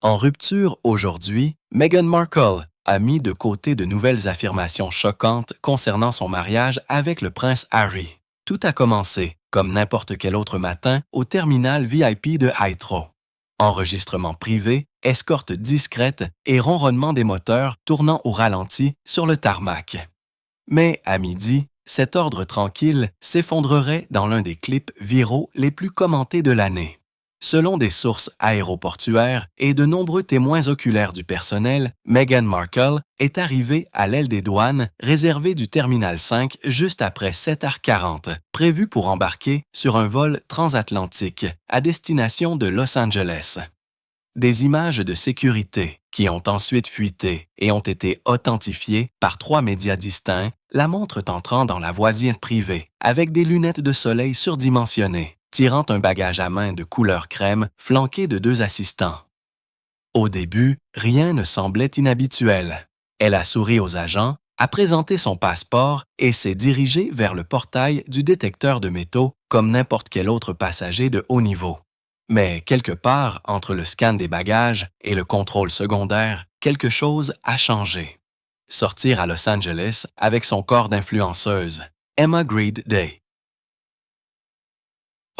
En rupture aujourd'hui, Meghan Markle a mis de côté de nouvelles affirmations choquantes concernant son mariage avec le prince Harry. Tout a commencé, comme n'importe quel autre matin, au terminal VIP de Heathrow. Enregistrement privé, escorte discrète et ronronnement des moteurs tournant au ralenti sur le tarmac. Mais à midi, cet ordre tranquille s'effondrerait dans l'un des clips viraux les plus commentés de l'année. Selon des sources aéroportuaires et de nombreux témoins oculaires du personnel, Meghan Markle est arrivée à l'aile des douanes réservée du Terminal 5 juste après 7h40, prévue pour embarquer sur un vol transatlantique à destination de Los Angeles. Des images de sécurité qui ont ensuite fuité et ont été authentifiées par 3 médias distincts la montrent entrant dans la voisine privée avec des lunettes de soleil surdimensionnées, tirant un bagage à main de couleur crème flanqué de 2 assistants. Au début, rien ne semblait inhabituel. Elle a souri aux agents, a présenté son passeport et s'est dirigée vers le portail du détecteur de métaux comme n'importe quel autre passager de haut niveau. Mais quelque part entre le scan des bagages et le contrôle secondaire, quelque chose a changé. Sortir à Los Angeles avec son corps d'influenceuse, Emma Grede Day.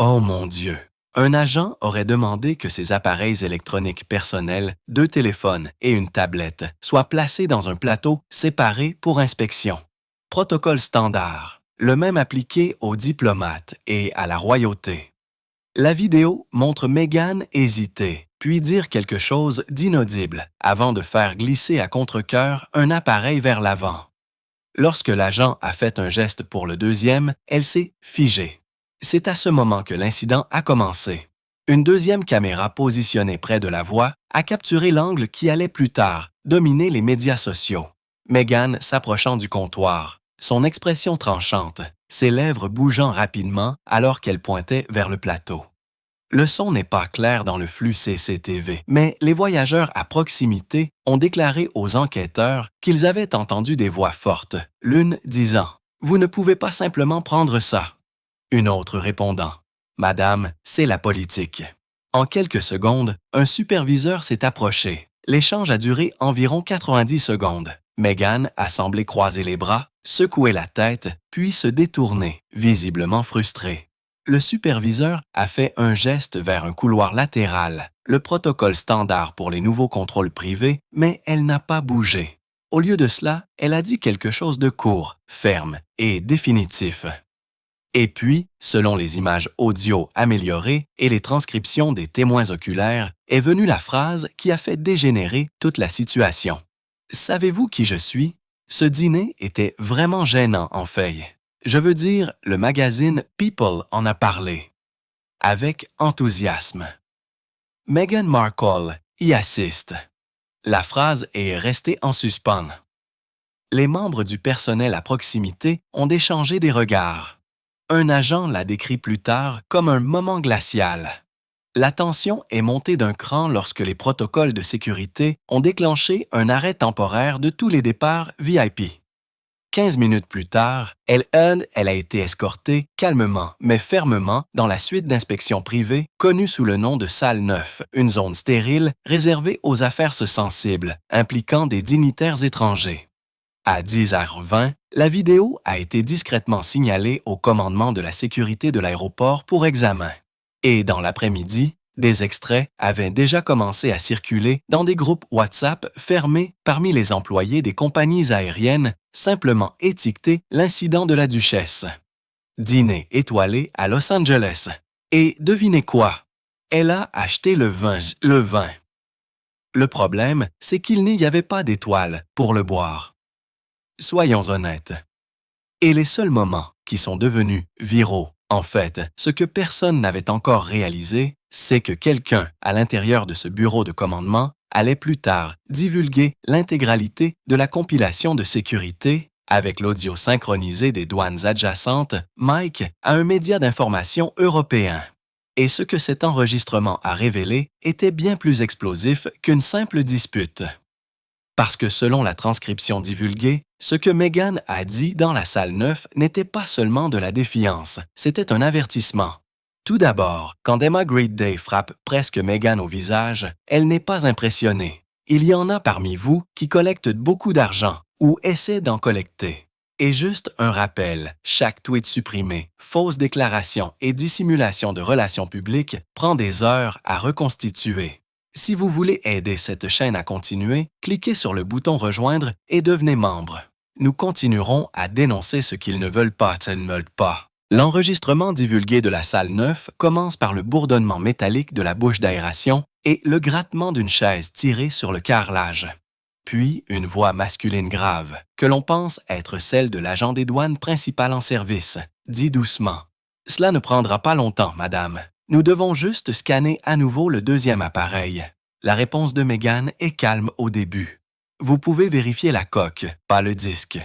Oh mon Dieu! Un agent aurait demandé que ses appareils électroniques personnels, 2 téléphones et une tablette soient placés dans un plateau séparé pour inspection. Protocole standard, le même appliqué aux diplomates et à la royauté. La vidéo montre Meghan hésiter, puis dire quelque chose d'inaudible avant de faire glisser à contre-cœur un appareil vers l'avant. Lorsque l'agent a fait un geste pour le deuxième, elle s'est figée. C'est à ce moment que l'incident a commencé. Une deuxième caméra positionnée près de la voie a capturé l'angle qui allait plus tard dominer les médias sociaux. Meghan s'approchant du comptoir, son expression tranchante, ses lèvres bougeant rapidement alors qu'elle pointait vers le plateau. Le son n'est pas clair dans le flux CCTV, mais les voyageurs à proximité ont déclaré aux enquêteurs qu'ils avaient entendu des voix fortes, l'une disant « Vous ne pouvez pas simplement prendre ça ». Une autre répondant « Madame, c'est la politique ». En quelques secondes, un superviseur s'est approché. L'échange a duré environ 90 secondes. Meghan a semblé croiser les bras, secouer la tête, puis se détourner, visiblement frustrée. Le superviseur a fait un geste vers un couloir latéral, le protocole standard pour les nouveaux contrôles privés, mais elle n'a pas bougé. Au lieu de cela, elle a dit quelque chose de court, ferme et définitif. Et puis, selon les images audio améliorées et les transcriptions des témoins oculaires, est venue la phrase qui a fait dégénérer toute la situation. « Savez-vous qui je suis? » Ce dîner était vraiment gênant en fait. Je veux dire, le magazine People en a parlé. Avec enthousiasme. Meghan Markle y assiste. La phrase est restée en suspens. Les membres du personnel à proximité ont échangé des regards. Un agent l'a décrit plus tard comme un moment glacial. La tension est montée d'un cran lorsque les protocoles de sécurité ont déclenché un arrêt temporaire de tous les départs VIP. 15 minutes plus tard, elle a été escortée calmement mais fermement dans la suite d'inspection privée connue sous le nom de Salle 9, une zone stérile réservée aux affaires sensibles impliquant des dignitaires étrangers. À 10h20, la vidéo a été discrètement signalée au commandement de la sécurité de l'aéroport pour examen. Et dans l'après-midi, des extraits avaient déjà commencé à circuler dans des groupes WhatsApp fermés parmi les employés des compagnies aériennes, simplement étiquetés l'incident de la duchesse. Dîner étoilé à Los Angeles. Et devinez quoi? Elle a acheté le vin. Le problème, c'est qu'il n'y avait pas d'étoiles pour le boire. Soyons honnêtes. Et les seuls moments qui sont devenus viraux, en fait, ce que personne n'avait encore réalisé, c'est que quelqu'un à l'intérieur de ce bureau de commandement allait plus tard divulguer l'intégralité de la compilation de sécurité avec l'audio synchronisé des douanes adjacentes, Mike, à un média d'information européen. Et ce que cet enregistrement a révélé était bien plus explosif qu'une simple dispute. Parce que selon la transcription divulguée, ce que Meghan a dit dans la salle 9 n'était pas seulement de la défiance, c'était un avertissement. Tout d'abord, quand Emma Great Day frappe presque Meghan au visage, elle n'est pas impressionnée. Il y en a parmi vous qui collectent beaucoup d'argent ou essaient d'en collecter. Et juste un rappel, chaque tweet supprimé, fausse déclaration et dissimulation de relations publiques prend des heures à reconstituer. Si vous voulez aider cette chaîne à continuer, cliquez sur le bouton Rejoindre et devenez membre. Nous continuerons à dénoncer ce qu'ils ne veulent pas. L'enregistrement divulgué de la salle 9 commence par le bourdonnement métallique de la bouche d'aération et le grattement d'une chaise tirée sur le carrelage. Puis une voix masculine grave, que l'on pense être celle de l'agent des douanes principal en service, dit doucement. « Cela ne prendra pas longtemps, madame. Nous devons juste scanner à nouveau le deuxième appareil. » La réponse de Meghan est calme au début. « Vous pouvez vérifier la coque, pas le disque. »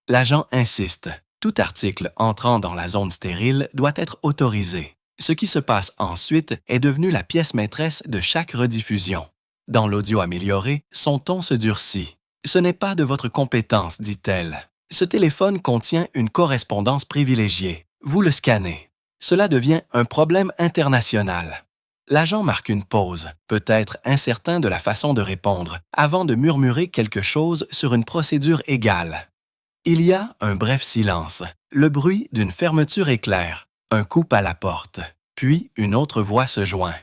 L'agent insiste. Tout article entrant dans la zone stérile doit être autorisé. Ce qui se passe ensuite est devenu la pièce maîtresse de chaque rediffusion. Dans l'audio amélioré, son ton se durcit. « Ce n'est pas de votre compétence, dit-elle. Ce téléphone contient une correspondance privilégiée. Vous le scannez. Cela devient un problème international. » L'agent marque une pause, peut-être incertain de la façon de répondre, avant de murmurer quelque chose sur une procédure égale. Il y a un bref silence, le bruit d'une fermeture éclair, un coup à la porte, puis une autre voix se joint.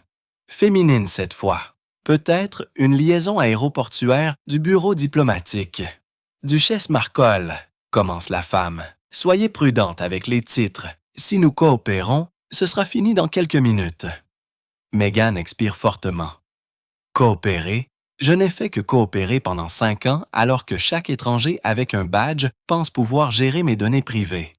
Féminine cette fois. Peut-être une liaison aéroportuaire du bureau diplomatique. « Duchesse Markle, » commence la femme, « soyez prudente avec les titres. Si nous coopérons, ce sera fini dans quelques minutes. » Meghan expire fortement. « Coopérer? Je n'ai fait que coopérer pendant 5 ans alors que chaque étranger avec un badge pense pouvoir gérer mes données privées. »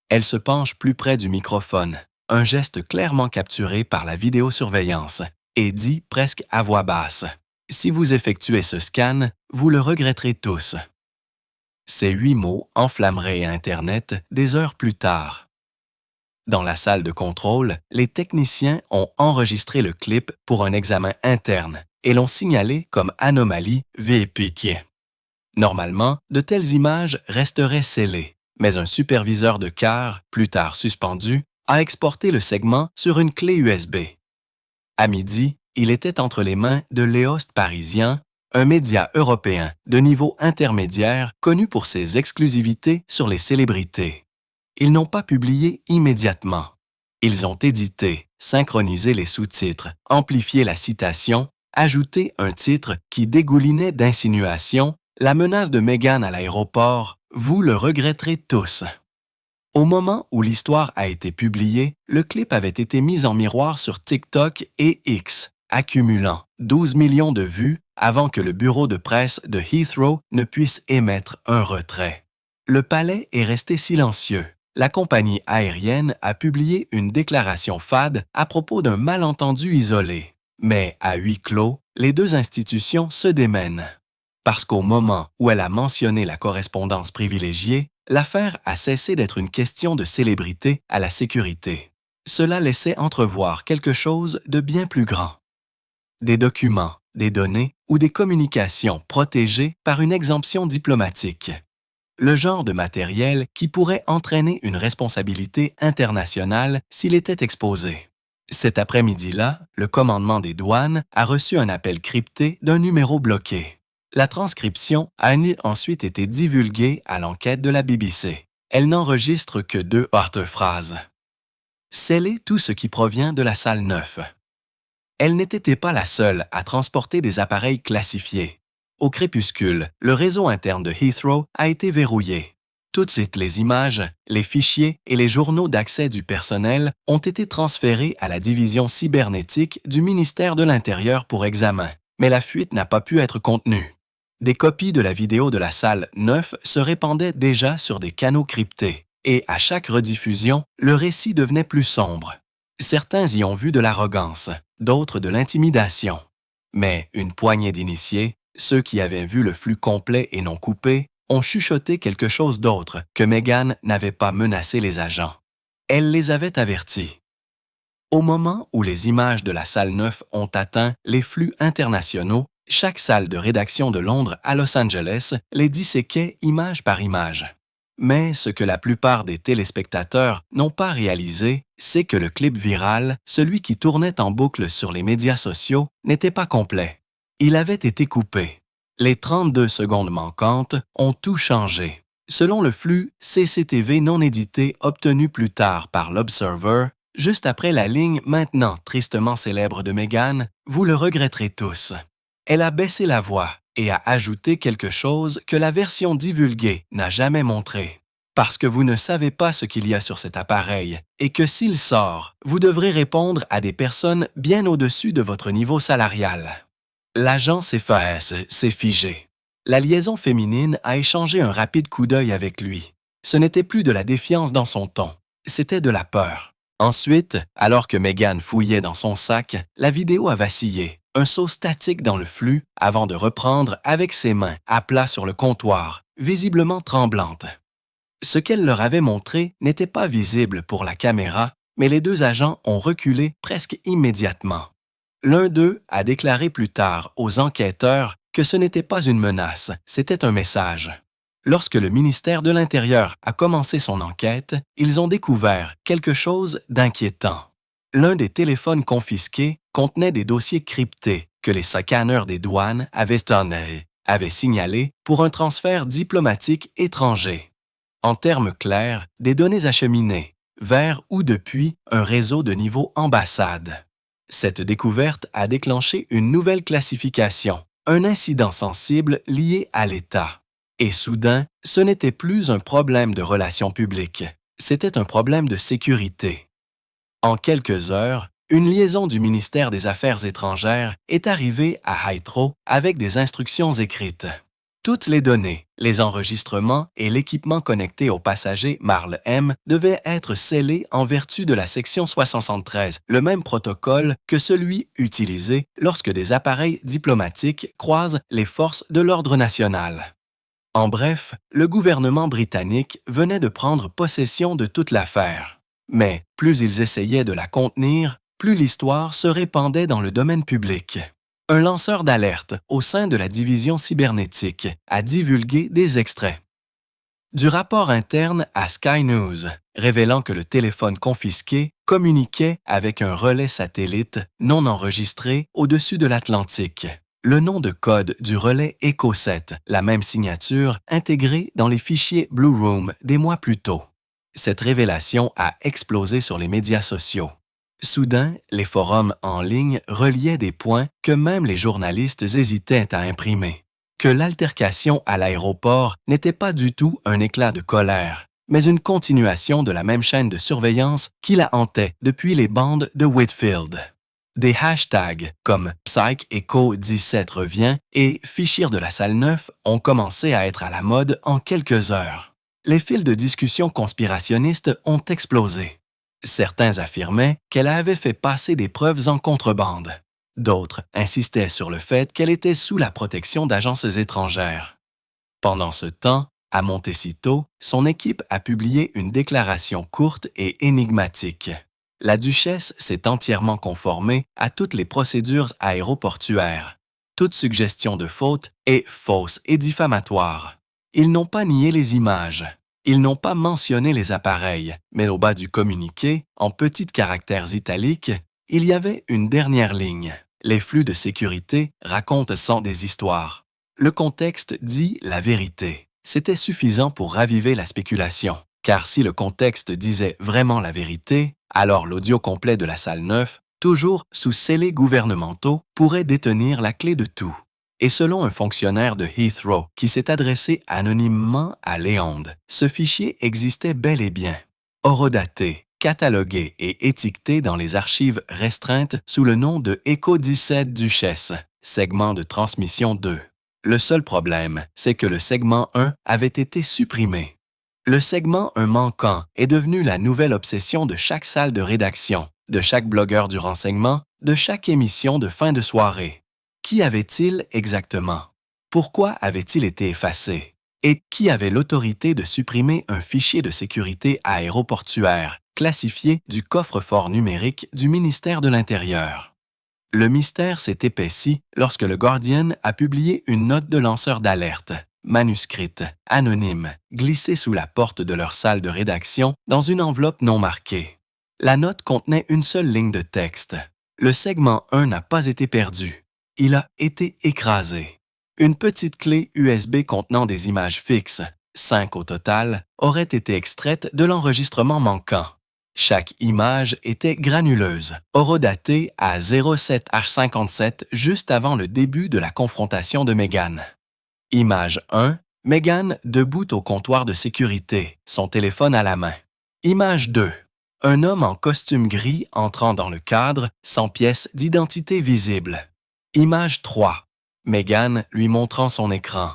Elle se penche plus près du microphone, un geste clairement capturé par la vidéosurveillance, et dit presque à voix basse. « Si vous effectuez ce scan, vous le regretterez tous. » Ces 8 mots enflammeraient Internet des heures plus tard. Dans la salle de contrôle, les techniciens ont enregistré le clip pour un examen interne et l'ont signalé comme anomalie VPK. Normalement, de telles images resteraient scellées, mais un superviseur de quart, plus tard suspendu, a exporté le segment sur une clé USB. À midi, il était entre les mains de l'Eost Parisien, un média européen de niveau intermédiaire connu pour ses exclusivités sur les célébrités. Ils n'ont pas publié immédiatement. Ils ont édité, synchronisé les sous-titres, amplifié la citation, ajouté un titre qui dégoulinait d'insinuations, la menace de Meghan à l'aéroport, « Vous le regretterez tous ». Au moment où l'histoire a été publiée, le clip avait été mis en miroir sur TikTok et X, accumulant 12 millions de vues avant que le bureau de presse de Heathrow ne puisse émettre un retrait. Le palais est resté silencieux. La compagnie aérienne a publié une déclaration fade à propos d'un malentendu isolé. Mais à huis clos, les deux institutions se démènent. Parce qu'au moment où elle a mentionné la correspondance privilégiée, l'affaire a cessé d'être une question de célébrité à la sécurité. Cela laissait entrevoir quelque chose de bien plus grand. Des documents, des données ou des communications protégées par une exemption diplomatique. Le genre de matériel qui pourrait entraîner une responsabilité internationale s'il était exposé. Cet après-midi-là, le commandement des douanes a reçu un appel crypté d'un numéro bloqué. La transcription a ensuite été divulguée à l'enquête de la BBC. Elle n'enregistre que 2 orthographes. Scellez tout ce qui provient de la salle 9. Elle n'était pas la seule à transporter des appareils classifiés. Au crépuscule, le réseau interne de Heathrow a été verrouillé. Toutes les images, les fichiers et les journaux d'accès du personnel ont été transférés à la division cybernétique du ministère de l'Intérieur pour examen, mais la fuite n'a pas pu être contenue. Des copies de la vidéo de la salle 9 se répandaient déjà sur des canaux cryptés, et à chaque rediffusion, le récit devenait plus sombre. Certains y ont vu de l'arrogance, d'autres de l'intimidation. Mais une poignée d'initiés, ceux qui avaient vu le flux complet et non coupé, ont chuchoté quelque chose d'autre que Meghan n'avait pas menacé les agents. Elle les avait avertis. Au moment où les images de la salle 9 ont atteint les flux internationaux, chaque salle de rédaction de Londres à Los Angeles les disséquait image par image. Mais ce que la plupart des téléspectateurs n'ont pas réalisé, c'est que le clip viral, celui qui tournait en boucle sur les médias sociaux, n'était pas complet. Il avait été coupé. Les 32 secondes manquantes ont tout changé. Selon le flux CCTV non édité obtenu plus tard par l'Observer, juste après la ligne maintenant tristement célèbre de Meghan, vous le regretterez tous. Elle a baissé la voix et a ajouté quelque chose que la version divulguée n'a jamais montré. Parce que vous ne savez pas ce qu'il y a sur cet appareil et que s'il sort, vous devrez répondre à des personnes bien au-dessus de votre niveau salarial. L'agent CFAS s'est figé. La liaison féminine a échangé un rapide coup d'œil avec lui. Ce n'était plus de la défiance dans son ton, c'était de la peur. Ensuite, alors que Meghan fouillait dans son sac, la vidéo a vacillé, un saut statique dans le flux avant de reprendre avec ses mains à plat sur le comptoir, visiblement tremblante. Ce qu'elle leur avait montré n'était pas visible pour la caméra, mais les deux agents ont reculé presque immédiatement. L'un d'eux a déclaré plus tard aux enquêteurs que ce n'était pas une menace, c'était un message. Lorsque le ministère de l'Intérieur a commencé son enquête, ils ont découvert quelque chose d'inquiétant. L'un des téléphones confisqués contenait des dossiers cryptés que les scanners des douanes avaient signalés pour un transfert diplomatique étranger. En termes clairs, des données acheminées vers ou depuis un réseau de niveau ambassade. Cette découverte a déclenché une nouvelle classification, un incident sensible lié à l'État. Et soudain, ce n'était plus un problème de relations publiques, c'était un problème de sécurité. En quelques heures, une liaison du ministère des Affaires étrangères est arrivée à Heathrow avec des instructions écrites. Toutes les données, les enregistrements et l'équipement connecté au passager Marle M devaient être scellés en vertu de la section 73, le même protocole que celui utilisé lorsque des appareils diplomatiques croisent les forces de l'ordre national. En bref, le gouvernement britannique venait de prendre possession de toute l'affaire. Mais plus ils essayaient de la contenir, plus l'histoire se répandait dans le domaine public. Un lanceur d'alerte au sein de la division cybernétique a divulgué des extraits. Du rapport interne à Sky News, révélant que le téléphone confisqué communiquait avec un relais satellite non enregistré au-dessus de l'Atlantique. Le nom de code du relais EchoSet, la même signature intégrée dans les fichiers Blue Room des mois plus tôt. Cette révélation a explosé sur les médias sociaux. Soudain, les forums en ligne reliaient des points que même les journalistes hésitaient à imprimer. Que l'altercation à l'aéroport n'était pas du tout un éclat de colère, mais une continuation de la même chaîne de surveillance qui la hantait depuis les bandes de Whitfield. Des hashtags comme PsychEcho17 revient et Fichir de la salle 9 ont commencé à être à la mode en quelques heures. Les fils de discussion conspirationnistes ont explosé. Certains affirmaient qu'elle avait fait passer des preuves en contrebande. D'autres insistaient sur le fait qu'elle était sous la protection d'agences étrangères. Pendant ce temps, à Montecito, son équipe a publié une déclaration courte et énigmatique. La duchesse s'est entièrement conformée à toutes les procédures aéroportuaires. Toute suggestion de faute est fausse et diffamatoire. Ils n'ont pas nié les images. Ils n'ont pas mentionné les appareils, mais au bas du communiqué, en petits caractères italiques, il y avait une dernière ligne. Les flux de sécurité racontent sans des histoires. Le contexte dit la vérité. C'était suffisant pour raviver la spéculation, car si le contexte disait vraiment la vérité, alors l'audio complet de la salle 9, toujours sous scellés gouvernementaux, pourrait détenir la clé de tout. Et selon un fonctionnaire de Heathrow qui s'est adressé anonymement à Léonde, ce fichier existait bel et bien. Horodaté, catalogué et étiqueté dans les archives restreintes sous le nom de Echo 17 Duchesse, segment de transmission 2. Le seul problème, c'est que le segment 1 avait été supprimé. Le segment 1 manquant est devenu la nouvelle obsession de chaque salle de rédaction, de chaque blogueur du renseignement, de chaque émission de fin de soirée. Qui avait-il exactement? Pourquoi avait-il été effacé? Et qui avait l'autorité de supprimer un fichier de sécurité aéroportuaire classifié du coffre-fort numérique du ministère de l'Intérieur? Le mystère s'est épaissi lorsque le Guardian a publié une note de lanceur d'alerte manuscrite, anonyme, glissée sous la porte de leur salle de rédaction dans une enveloppe non marquée. La note contenait une seule ligne de texte. Le segment 1 n'a pas été perdu. Il a été écrasé. Une petite clé USB contenant des images fixes, 5 au total, aurait été extraite de l'enregistrement manquant. Chaque image était granuleuse, horodatée à 07h57 juste avant le début de la confrontation de Meghan. Image 1, Meghan debout au comptoir de sécurité, son téléphone à la main. Image 2, un homme en costume gris entrant dans le cadre, sans pièce d'identité visible. Image 3, Meghan lui montrant son écran.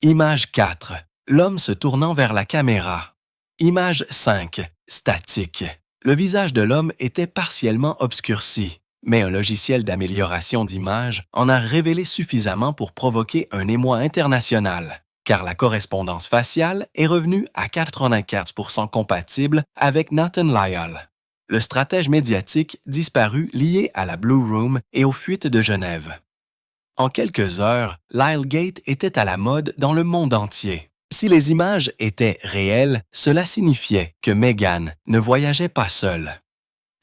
Image 4, l'homme se tournant vers la caméra. Image 5, statique. Le visage de l'homme était partiellement obscurci, mais un logiciel d'amélioration d'image en a révélé suffisamment pour provoquer un émoi international, car la correspondance faciale est revenue à 94% compatible avec Nathan Lyall, le stratège médiatique disparu lié à la Blue Room et aux fuites de Genève. En quelques heures, Lyallgate était à la mode dans le monde entier. Si les images étaient réelles, cela signifiait que Meghan ne voyageait pas seule.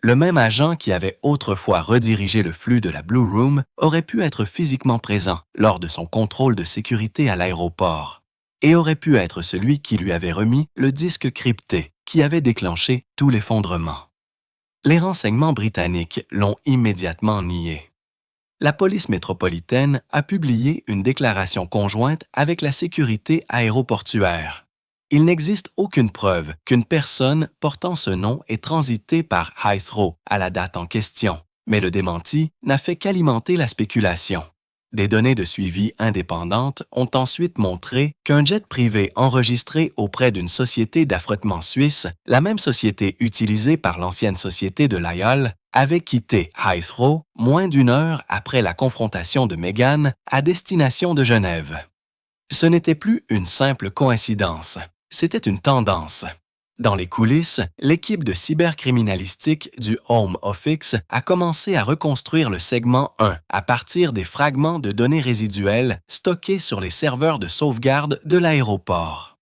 Le même agent qui avait autrefois redirigé le flux de la Blue Room aurait pu être physiquement présent lors de son contrôle de sécurité à l'aéroport et aurait pu être celui qui lui avait remis le disque crypté qui avait déclenché tout l'effondrement. Les renseignements britanniques l'ont immédiatement nié. La police métropolitaine a publié une déclaration conjointe avec la sécurité aéroportuaire. Il n'existe aucune preuve qu'une personne portant ce nom ait transité par Heathrow à la date en question, mais le démenti n'a fait qu'alimenter la spéculation. Des données de suivi indépendantes ont ensuite montré qu'un jet privé enregistré auprès d'une société d'affrètement suisse, la même société utilisée par l'ancienne société de Lyall, avait quitté Heathrow moins d'une heure après la confrontation de Meghan à destination de Genève. Ce n'était plus une simple coïncidence, c'était une tendance. Dans les coulisses, l'équipe de cybercriminalistique du Home Office a commencé à reconstruire le segment 1 à partir des fragments de données résiduelles stockés sur les serveurs de sauvegarde de l'aéroport.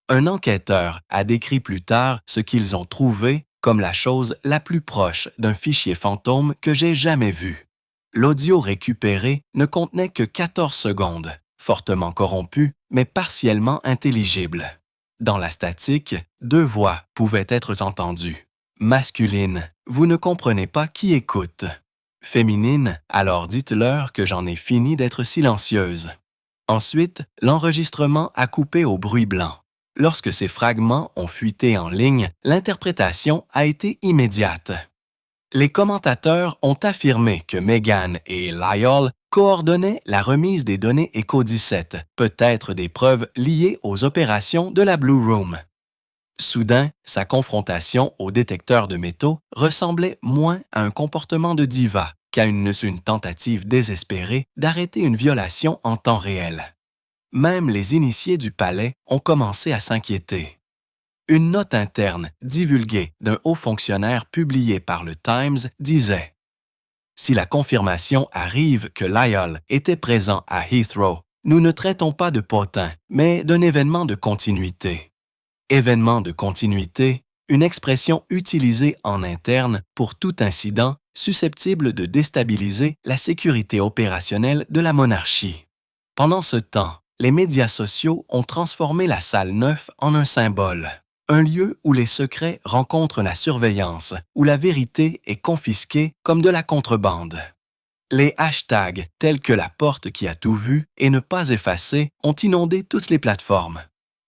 Un enquêteur a décrit plus tard ce qu'ils ont trouvé comme la chose la plus proche d'un fichier fantôme que j'ai jamais vu. L'audio récupéré ne contenait que 14 secondes, fortement corrompu, mais partiellement intelligible. Dans la statique, 2 voix pouvaient être entendues. Masculine, vous ne comprenez pas qui écoute. Féminine, alors dites-leur que j'en ai fini d'être silencieuse. Ensuite, l'enregistrement a coupé au bruit blanc. Lorsque ces fragments ont fuité en ligne, l'interprétation a été immédiate. Les commentateurs ont affirmé que Meghan et Lyall coordonnaient la remise des données Echo 17, peut-être des preuves liées aux opérations de la Blue Room. Soudain, sa confrontation au détecteur de métaux ressemblait moins à un comportement de diva qu'à une tentative désespérée d'arrêter une violation en temps réel. Même les initiés du palais ont commencé à s'inquiéter. Une note interne divulguée d'un haut fonctionnaire publiée par le Times disait « Si la confirmation arrive que Lyall était présent à Heathrow, nous ne traitons pas de potin, mais d'un événement de continuité. » Événement de continuité, une expression utilisée en interne pour tout incident susceptible de déstabiliser la sécurité opérationnelle de la monarchie. Pendant ce temps, les médias sociaux ont transformé la salle 9 en un symbole, un lieu où les secrets rencontrent la surveillance, où la vérité est confisquée comme de la contrebande. Les hashtags tels que la porte qui a tout vu et ne pas effacer ont inondé toutes les plateformes.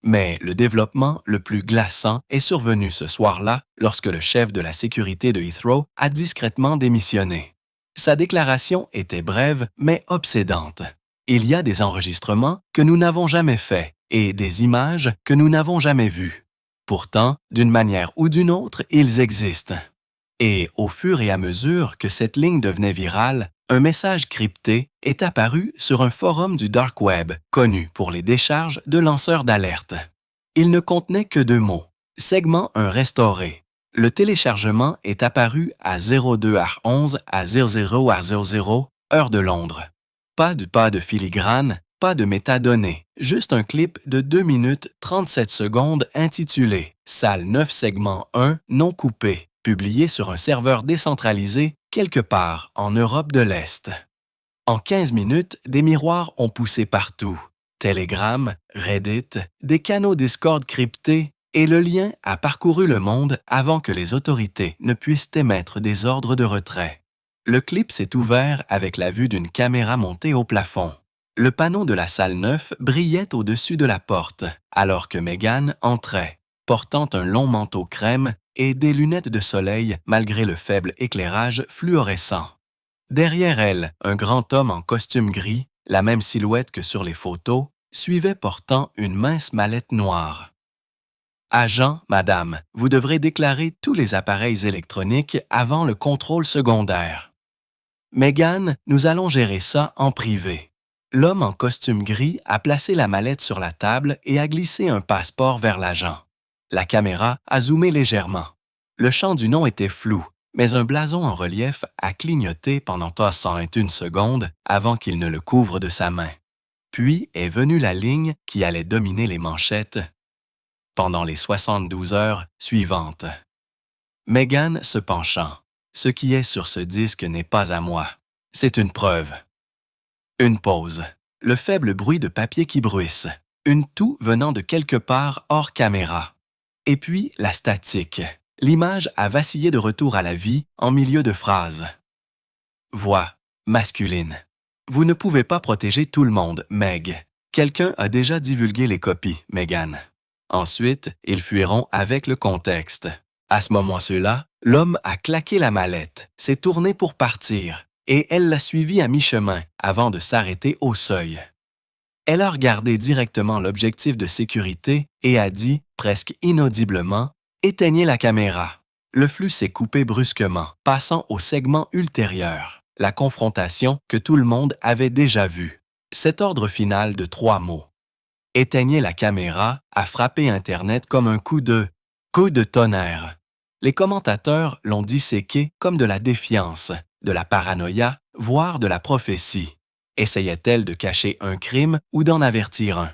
Mais le développement le plus glaçant est survenu ce soir-là lorsque le chef de la sécurité de Heathrow a discrètement démissionné. Sa déclaration était brève mais obsédante. Il y a des enregistrements que nous n'avons jamais faits et des images que nous n'avons jamais vues. Pourtant, d'une manière ou d'une autre, ils existent. Et au fur et à mesure que cette ligne devenait virale, un message crypté est apparu sur un forum du Dark Web, connu pour les décharges de lanceurs d'alerte. Il ne contenait que 2 mots. Segment 1 restauré. Le téléchargement est apparu à 02h11 à 00h00, heure de Londres. Pas de filigrane, Pas de métadonnées, juste un clip de 2 minutes 37 secondes intitulé « Salle 9 segment 1 non coupé », publié sur un serveur décentralisé quelque part en Europe de l'Est. En 15 minutes, des miroirs ont poussé partout. Telegram, Reddit, des canaux Discord cryptés, et le lien a parcouru le monde avant que les autorités ne puissent émettre des ordres de retrait. Le clip s'est ouvert avec la vue d'une caméra montée au plafond. Le panneau de la salle 9 brillait au-dessus de la porte, alors que Meghan entrait, portant un long manteau crème et des lunettes de soleil malgré le faible éclairage fluorescent. Derrière elle, un grand homme en costume gris, la même silhouette que sur les photos, suivait portant une mince mallette noire. « Agent, madame, vous devrez déclarer tous les appareils électroniques avant le contrôle secondaire. »« Meghan, nous allons gérer ça en privé. » L'homme en costume gris a placé la mallette sur la table et a glissé un passeport vers l'agent. La caméra a zoomé légèrement. Le champ du nom était flou, mais un blason en relief a clignoté pendant 101 secondes avant qu'il ne le couvre de sa main. Puis est venue la ligne qui allait dominer les manchettes pendant les 72 heures suivantes. Meghan se penchant. « Ce qui est sur ce disque n'est pas à moi. C'est une preuve. » Une pause. Le faible bruit de papier qui bruisse. Une toux venant de quelque part hors caméra. Et puis la statique. L'image a vacillé de retour à la vie en milieu de phrase. Voix masculine. « Vous ne pouvez pas protéger tout le monde, Meg. Quelqu'un a déjà divulgué les copies, Meghan. » Ensuite, ils fuiront avec le contexte. À ce moment-là, l'homme a claqué la mallette, s'est tourné pour partir, et elle l'a suivi à mi-chemin avant de s'arrêter au seuil. Elle a regardé directement l'objectif de sécurité et a dit, presque inaudiblement, « Éteignez la caméra ». Le flux s'est coupé brusquement, passant au segment ultérieur, la confrontation que tout le monde avait déjà vue. Cet ordre final de 3 mots. « Éteignez la caméra » a frappé Internet comme un coup de tonnerre. Les commentateurs l'ont disséqué comme de la défiance, de la paranoïa, voire de la prophétie. Essayait-elle de cacher un crime ou d'en avertir un?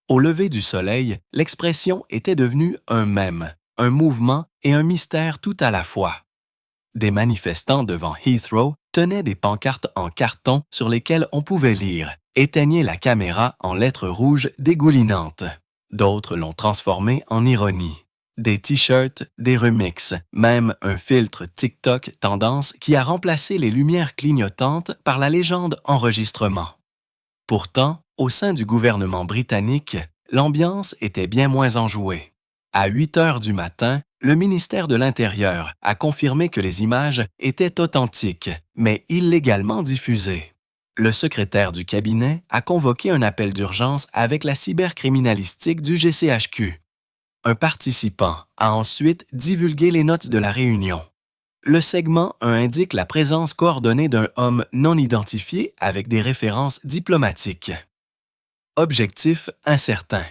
Au lever du soleil, l'expression était devenue un mème, un mouvement et un mystère tout à la fois. Des manifestants devant Heathrow tenaient des pancartes en carton sur lesquelles on pouvait lire « Éteignez la caméra » en lettres rouges dégoulinantes. D'autres l'ont transformé en ironie. Des t-shirts, des remixes, même un filtre TikTok tendance qui a remplacé les lumières clignotantes par la légende enregistrement. Pourtant, au sein du gouvernement britannique, l'ambiance était bien moins enjouée. À 8 heures du matin, le ministère de l'Intérieur a confirmé que les images étaient authentiques, mais illégalement diffusées. Le secrétaire du cabinet a convoqué un appel d'urgence avec la cybercriminalistique du GCHQ. Un participant a ensuite divulgué les notes de la réunion. Le segment 1 indique la présence coordonnée d'un homme non identifié avec des références diplomatiques. Objectif incertain.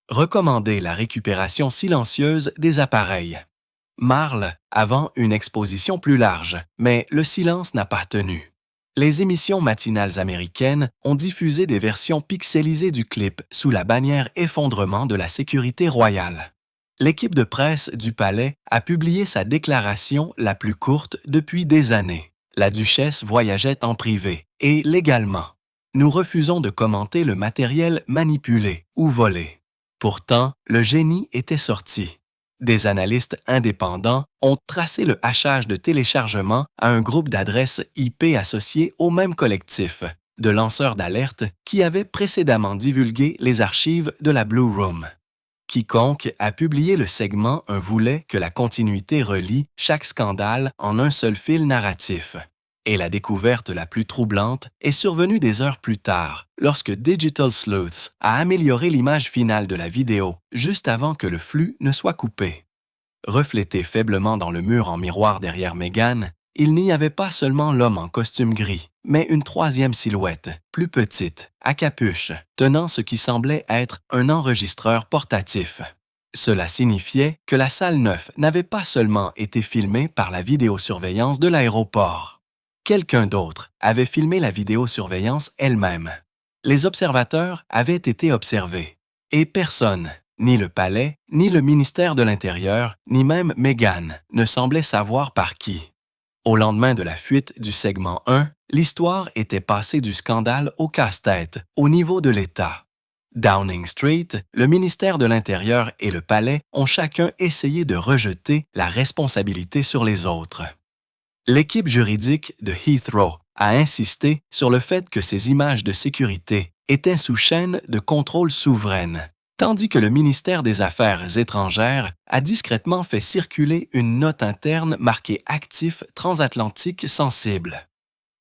Recommander la récupération silencieuse des appareils. Marle avant une exposition plus large, mais le silence n'a pas tenu. Les émissions matinales américaines ont diffusé des versions pixelisées du clip sous la bannière effondrement de la sécurité royale. L'équipe de presse du palais a publié sa déclaration la plus courte depuis des années. La duchesse voyageait en privé et légalement. Nous refusons de commenter le matériel manipulé ou volé. Pourtant, le génie était sorti. Des analystes indépendants ont tracé le hachage de téléchargement à un groupe d'adresses IP associées au même collectif, de lanceurs d'alerte qui avaient précédemment divulgué les archives de la Blue Room. Quiconque a publié le segment voulait que la continuité relie chaque scandale en un seul fil narratif. Et la découverte la plus troublante est survenue des heures plus tard, lorsque Digital Sleuths a amélioré l'image finale de la vidéo juste avant que le flux ne soit coupé. Reflété faiblement dans le mur en miroir derrière Meghan, il n'y avait pas seulement l'homme en costume gris, mais une troisième silhouette, plus petite, à capuche, tenant ce qui semblait être un enregistreur portatif. Cela signifiait que la salle 9 n'avait pas seulement été filmée par la vidéosurveillance de l'aéroport. Quelqu'un d'autre avait filmé la vidéosurveillance elle-même. Les observateurs avaient été observés, et personne, ni le palais, ni le ministère de l'Intérieur, ni même Meghan, ne semblait savoir par qui. Au lendemain de la fuite du segment 1, l'histoire était passée du scandale au casse-tête, au niveau de l'État. Downing Street, le ministère de l'Intérieur et le palais ont chacun essayé de rejeter la responsabilité sur les autres. L'équipe juridique de Heathrow a insisté sur le fait que ces images de sécurité étaient sous chaîne de contrôle souveraine, tandis que le ministère des Affaires étrangères a discrètement fait circuler une note interne marquée Actif transatlantique sensible.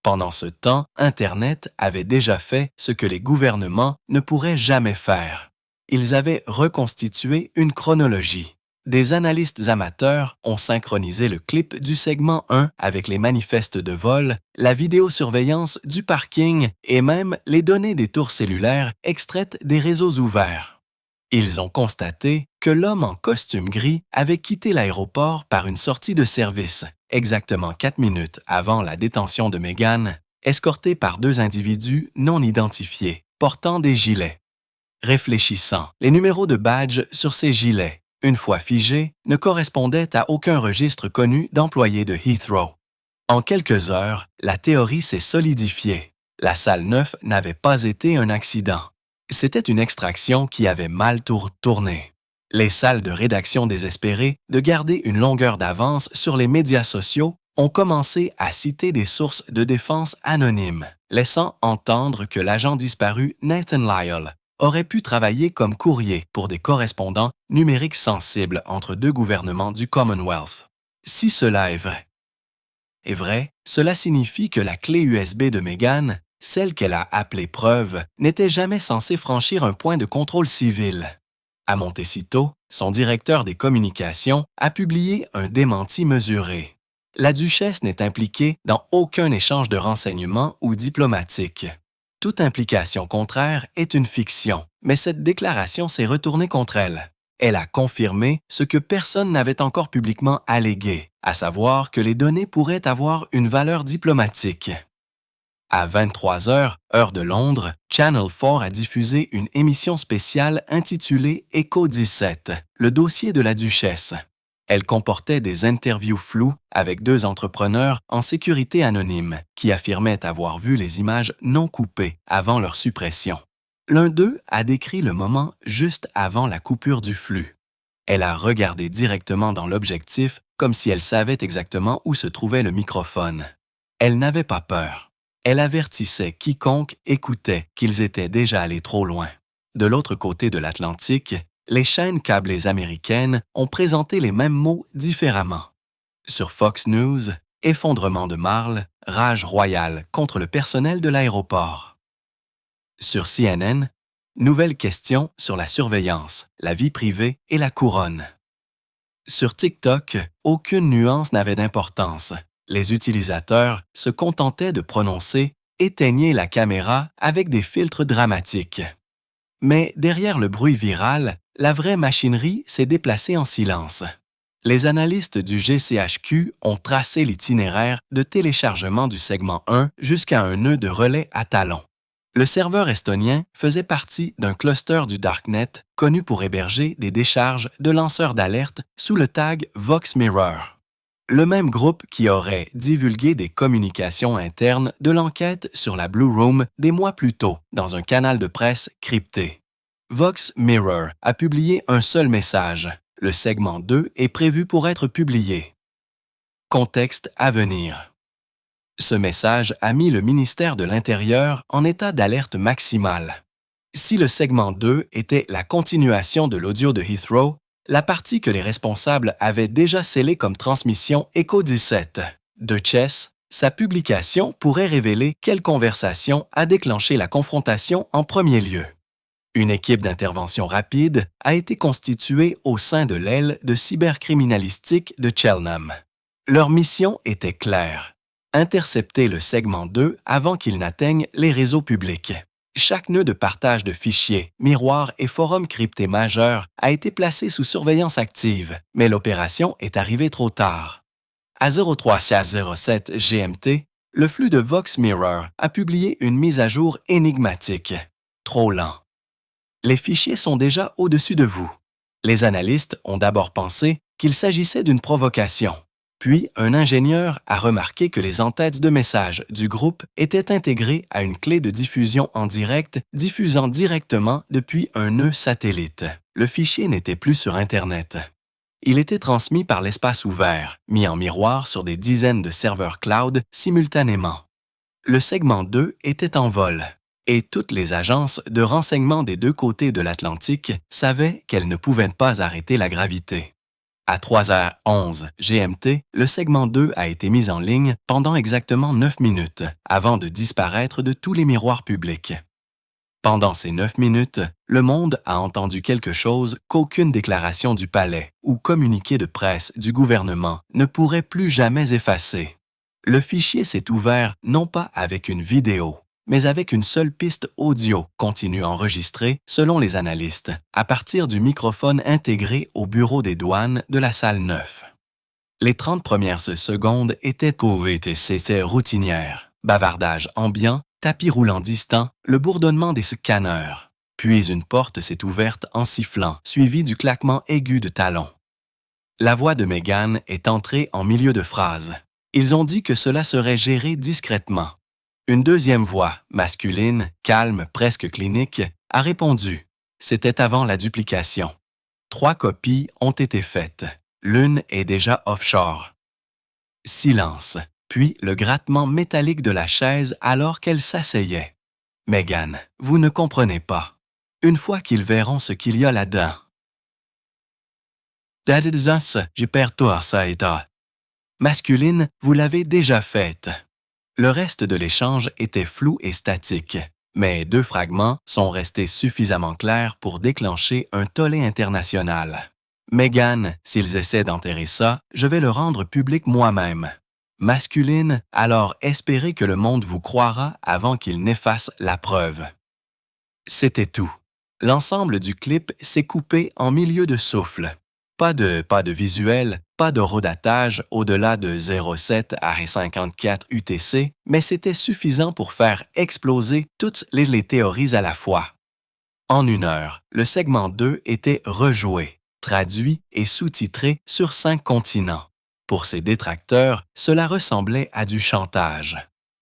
Pendant ce temps, Internet avait déjà fait ce que les gouvernements ne pourraient jamais faire. Ils avaient reconstitué une chronologie. Des analystes amateurs ont synchronisé le clip du segment 1 avec les manifestes de vol, la vidéosurveillance du parking et même les données des tours cellulaires extraites des réseaux ouverts. Ils ont constaté que l'homme en costume gris avait quitté l'aéroport par une sortie de service, exactement 4 minutes avant la détention de Meghan, escorté par 2 individus non identifiés, portant des gilets. Réfléchissant, les numéros de badge sur ces gilets, une fois figés, ne correspondaient à aucun registre connu d'employés de Heathrow. En quelques heures, la théorie s'est solidifiée. La salle 9 n'avait pas été un accident. C'était une extraction qui avait mal tourné. Les salles de rédaction désespérées de garder une longueur d'avance sur les médias sociaux ont commencé à citer des sources de défense anonymes, laissant entendre que l'agent disparu Nathan Lyle aurait pu travailler comme courrier pour des correspondants numériques sensibles entre 2 gouvernements du Commonwealth. Si cela est vrai, cela signifie que la clé USB de Meghan, celle qu'elle a appelée preuve, n'était jamais censée franchir un point de contrôle civil. À Montecito, son directeur des communications a publié un démenti mesuré. La duchesse n'est impliquée dans aucun échange de renseignements ou diplomatique. Toute implication contraire est une fiction, mais cette déclaration s'est retournée contre elle. Elle a confirmé ce que personne n'avait encore publiquement allégué, à savoir que les données pourraient avoir une valeur diplomatique. À 23 heures, heure de Londres, Channel 4 a diffusé une émission spéciale intitulée Écho 17, le dossier de la duchesse. Elle comportait des interviews floues avec 2 entrepreneurs en sécurité anonyme qui affirmaient avoir vu les images non coupées avant leur suppression. L'un d'eux a décrit le moment juste avant la coupure du flux. Elle a regardé directement dans l'objectif comme si elle savait exactement où se trouvait le microphone. Elle n'avait pas peur. Elle avertissait quiconque écoutait qu'ils étaient déjà allés trop loin. De l'autre côté de l'Atlantique, les chaînes câblées américaines ont présenté les mêmes mots différemment. Sur Fox News, effondrement de Marle, rage royale contre le personnel de l'aéroport. Sur CNN, nouvelles questions sur la surveillance, la vie privée et la couronne. Sur TikTok, aucune nuance n'avait d'importance. Les utilisateurs se contentaient de prononcer « éteignez la caméra » avec des filtres dramatiques. Mais derrière le bruit viral, la vraie machinerie s'est déplacée en silence. Les analystes du GCHQ ont tracé l'itinéraire de téléchargement du segment 1 jusqu'à un nœud de relais à talons. Le serveur estonien faisait partie d'un cluster du Darknet connu pour héberger des décharges de lanceurs d'alerte sous le tag VoxMirror. Le même groupe qui aurait divulgué des communications internes de l'enquête sur la Blue Room des mois plus tôt dans un canal de presse crypté. VoxMirror a publié un seul message. Le segment 2 est prévu pour être publié. Contexte à venir. Ce message a mis le ministère de l'Intérieur en état d'alerte maximale. Si le segment 2 était la continuation de l'audio de Heathrow, la partie que les responsables avaient déjà scellée comme transmission Écho 17 de Chess, sa publication pourrait révéler quelle conversation a déclenché la confrontation en premier lieu. Une équipe d'intervention rapide a été constituée au sein de l'aile de cybercriminalistique de Cheltenham. Leur mission était claire: intercepter le segment 2 avant qu'il n'atteigne les réseaux publics. Chaque nœud de partage de fichiers, miroirs et forums cryptés majeurs a été placé sous surveillance active, mais l'opération est arrivée trop tard. À 03:07 GMT, le flux de VoxMirror a publié une mise à jour énigmatique. trop lent. Les fichiers sont déjà au-dessus de vous. Les analystes ont d'abord pensé qu'il s'agissait d'une provocation. Puis, un ingénieur a remarqué que les entêtes de messages du groupe étaient intégrées à une clé de diffusion en direct diffusant directement depuis un nœud satellite. Le fichier n'était plus sur Internet. Il était transmis par l'espace ouvert, mis en miroir sur des dizaines de serveurs cloud simultanément. Le segment 2 était en vol, et toutes les agences de renseignement des deux côtés de l'Atlantique savaient qu'elles ne pouvaient pas arrêter la gravité. À 3h11 GMT, le segment 2 a été mis en ligne pendant exactement 9 minutes avant de disparaître de tous les miroirs publics. Pendant ces 9 minutes, le monde a entendu quelque chose qu'aucune déclaration du palais ou communiqué de presse du gouvernement ne pourrait plus jamais effacer. Le fichier s'est ouvert non pas avec une vidéo, mais avec une seule piste audio continue enregistrée, selon les analystes, à partir du microphone intégré au bureau des douanes de la salle 9. Les 30 premières secondes étaient routinières, bavardage ambiant, tapis roulant distant, le bourdonnement des scanners. Puis une porte s'est ouverte en sifflant, suivie du claquement aigu de talons. La voix de Meghan est entrée en milieu de phrase. Ils ont dit que cela serait géré discrètement. Une deuxième voix, masculine, calme, presque clinique, a répondu. C'était avant la duplication. 3 copies ont été faites. L'une est déjà offshore. Silence, puis le grattement métallique de la chaise alors qu'elle s'asseyait. Meghan, vous ne comprenez pas. Une fois qu'ils verront ce qu'il y a là-dedans. J'ai perdu ça et ça. Masculine, vous l'avez déjà faite. Le reste de l'échange était flou et statique, mais 2 fragments sont restés suffisamment clairs pour déclencher un tollé international. Meghan, s'ils essaient d'enterrer ça, je vais le rendre public moi-même. Masculine, alors espérez que le monde vous croira avant qu'il n'efface la preuve. C'était tout. L'ensemble du clip s'est coupé en milieu de souffle. Pas de visuel, pas de rodatage au-delà de 0,7 à 54 UTC, mais c'était suffisant pour faire exploser toutes les théories à la fois. En 1 heure, le segment 2 était rejoué, traduit et sous-titré sur 5 continents. Pour ses détracteurs, cela ressemblait à du chantage.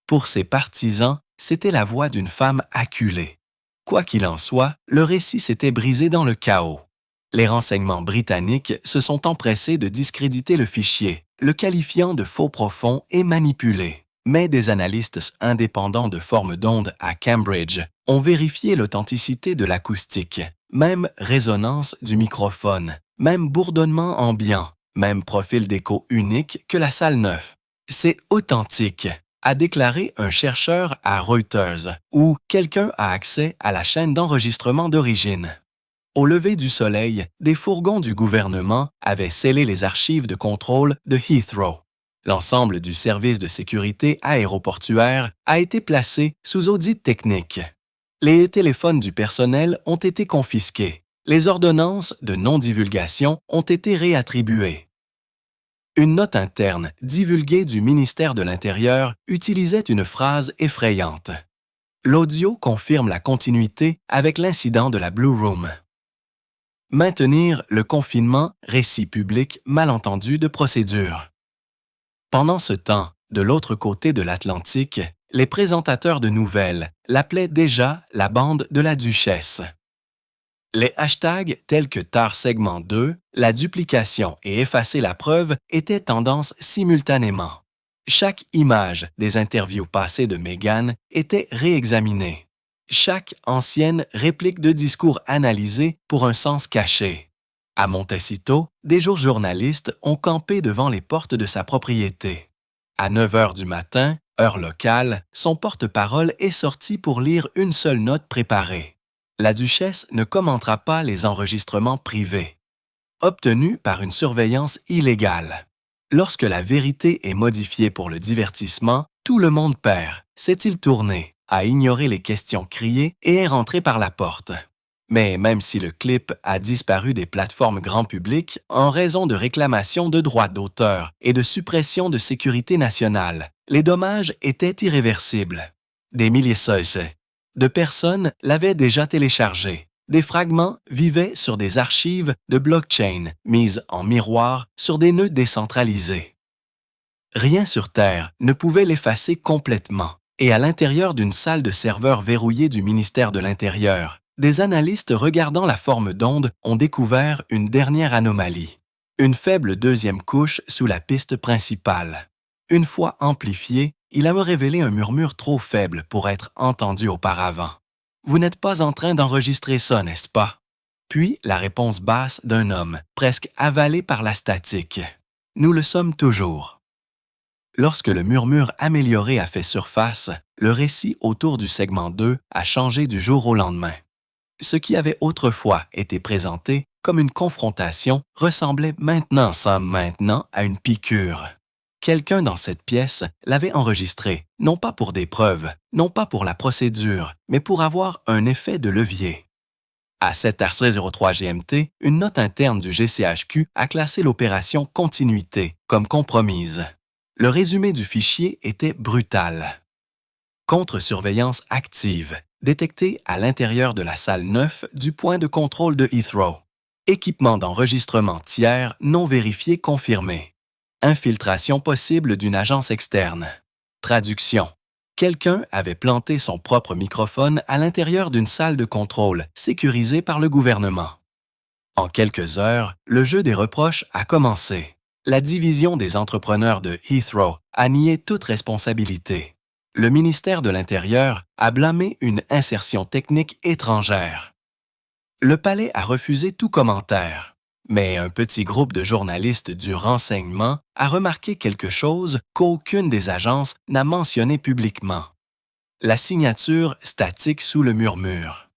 Pour ses partisans, c'était la voix d'une femme acculée. Quoi qu'il en soit, le récit s'était brisé dans le chaos. Les renseignements britanniques se sont empressés de discréditer le fichier, le qualifiant de faux profond et manipulé. Mais des analystes indépendants de formes d'ondes à Cambridge ont vérifié l'authenticité de l'acoustique, même résonance du microphone, même bourdonnement ambiant, même profil d'écho unique que la salle 9. C'est authentique, a déclaré un chercheur à Reuters, où quelqu'un a accès à la chaîne d'enregistrement d'origine. Au lever du soleil, des fourgons du gouvernement avaient scellé les archives de contrôle de Heathrow. L'ensemble du service de sécurité aéroportuaire a été placé sous audit technique. Les téléphones du personnel ont été confisqués. Les ordonnances de non-divulgation ont été réattribuées. Une note interne divulguée du ministère de l'Intérieur utilisait une phrase effrayante. L'audio confirme la continuité avec l'incident de la Blue Room. Maintenir le confinement, récit public mal entendu de procédure. Pendant ce temps, de l'autre côté de l'Atlantique, les présentateurs de nouvelles l'appelaient déjà la bande de la duchesse. Les hashtags tels que tar segment 2, la duplication et effacer la preuve étaient tendance simultanément. Chaque image des interviews passées de Meghan était réexaminée. Chaque ancienne réplique de discours analysée pour un sens caché. À Montecito, des journalistes ont campé devant les portes de sa propriété. À 9 heures du matin, heure locale, son porte-parole est sorti pour lire une seule note préparée. La duchesse ne commentera pas les enregistrements privés, obtenus par une surveillance illégale. Lorsque la vérité est modifiée pour le divertissement, tout le monde perd, s'est-il tourné, a ignoré les questions criées et est rentré par la porte. Mais même si le clip a disparu des plateformes grand public en raison de réclamations de droits d'auteur et de suppression de sécurité nationale, les dommages étaient irréversibles. Des milliers de personnes l'avaient déjà téléchargé. Des fragments vivaient sur des archives de blockchain mises en miroir sur des nœuds décentralisés. Rien sur Terre ne pouvait l'effacer complètement, et à l'intérieur d'une salle de serveurs verrouillée du ministère de l'Intérieur, des analystes regardant la forme d'onde ont découvert une dernière anomalie. Une faible deuxième couche sous la piste principale. Une fois amplifié, il a me révélé un murmure trop faible pour être entendu auparavant. Vous n'êtes pas en train d'enregistrer ça, n'est-ce pas? Puis la réponse basse d'un homme, presque avalé par la statique. Nous le sommes toujours. Lorsque le murmure amélioré a fait surface, le récit autour du segment 2 a changé du jour au lendemain. Ce qui avait autrefois été présenté comme une confrontation ressemblait maintenant à une piqûre. Quelqu'un dans cette pièce l'avait enregistré, non pas pour des preuves, non pas pour la procédure, mais pour avoir un effet de levier. À 7h03 GMT, une note interne du GCHQ a classé l'opération continuité comme compromise. Le résumé du fichier était brutal. Contre-surveillance active, détectée à l'intérieur de la salle 9 du point de contrôle de Heathrow. Équipement d'enregistrement tiers non vérifié confirmé. Infiltration possible d'une agence externe. Traduction. Quelqu'un avait planté son propre microphone à l'intérieur d'une salle de contrôle sécurisée par le gouvernement. En quelques heures, le jeu des reproches a commencé. La division des entrepreneurs de Heathrow a nié toute responsabilité. Le ministère de l'Intérieur a blâmé une insertion technique étrangère. Le palais a refusé tout commentaire. Mais un petit groupe de journalistes du renseignement a remarqué quelque chose qu'aucune des agences n'a mentionné publiquement. La signature statique sous le murmure.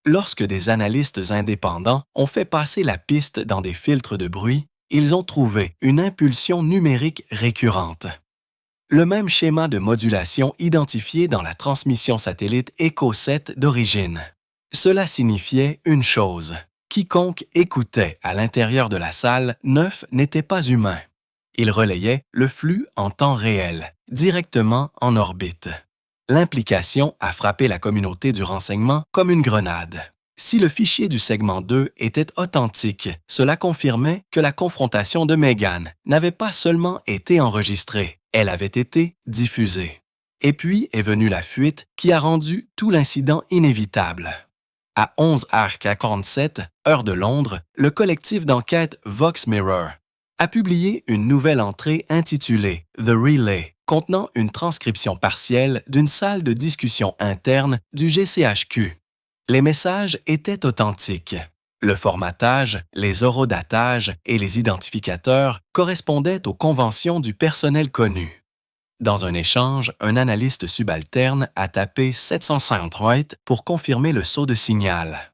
Lorsque des analystes indépendants ont fait passer la piste dans des filtres de bruit, ils ont trouvé une impulsion numérique récurrente. Le même schéma de modulation identifié dans la transmission satellite EchoSat d'origine. Cela signifiait une chose. Quiconque écoutait à l'intérieur de la salle 9 n'était pas humain. Il relayait le flux en temps réel, directement en orbite. L'implication a frappé la communauté du renseignement comme une grenade. Si le fichier du segment 2 était authentique, cela confirmait que la confrontation de Meghan n'avait pas seulement été enregistrée, elle avait été diffusée. Et puis est venue la fuite qui a rendu tout l'incident inévitable. À 11h47, heure de Londres, le collectif d'enquête Vox Mirror a publié une nouvelle entrée intitulée « The Relay », contenant une transcription partielle d'une salle de discussion interne du GCHQ. Les messages étaient authentiques. Le formatage, les horodatages et les identificateurs correspondaient aux conventions du personnel connu. Dans un échange, un analyste subalterne a tapé 758 pour confirmer le saut de signal.